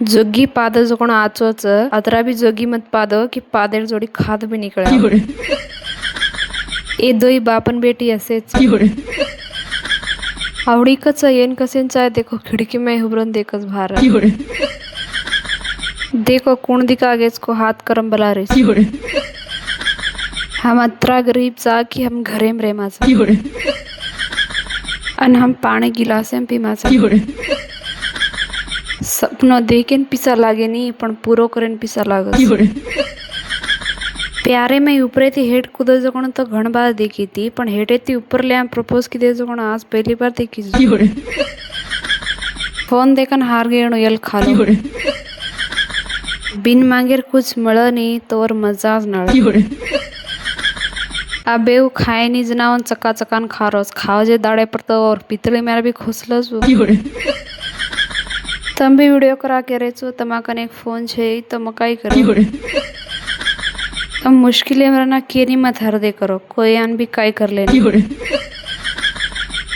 जोगी पाद जोगण आचोच अतरा भी जोगी मत पाद कि पादेर जोड़ी खाद भी निकला। ए दोई बापन बेटी असेच आवड़ी कच येन कसेन चाय देखो खिड़की में हुबरन देखस भार देखो कौन दिखा गेस को हाथ करम बला रे हम अतरा गरीब चा कि हम घरे में रेमा चा अन हम पानी गिलासे में पीमा चा सपनो देखेन पिसा लागे नहीं पण पूरो करेन पिसा लागस प्यारे में ऊपरे थी हेड कूद जोगण तो घण बार देखी थी पण हेडे थी ऊपर ले प्रपोज की दे जोगण आज पहली बार देखी फोन देखन हार गए यल खालो बिन मांगेर कुछ मळ नहीं तो और मजाज नळ अब वो खाए नहीं जनावन चका चकान खारोस खाओ जे दाड़े पर तो और पितले मेरा भी खुसलस तम भी वीडियो करा के रे छो तमा कने एक फोन छे तो मकाई करो तम मुश्किल है मेरा ना केरी मत हर दे करो कोई आन भी काई कर लेने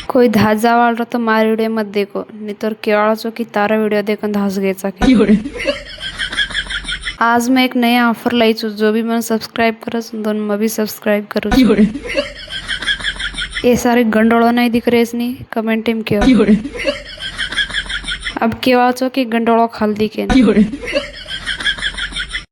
कोई धाजा वाल रहा तो मार वीडियो मत देखो नहीं तो केवाड़ा चो की तारा वीडियो देखन धास गए चाके आज मैं एक नया ऑफर लाई छू जो भी मन सब्सक्राइब करस दोनों मैं भी सब्सक्राइब करूँ ये सारे गंडोलो नहीं दिख रहे इसने कमेंट में क्यों अब केवा चो कि गंडोलो खाल दिखे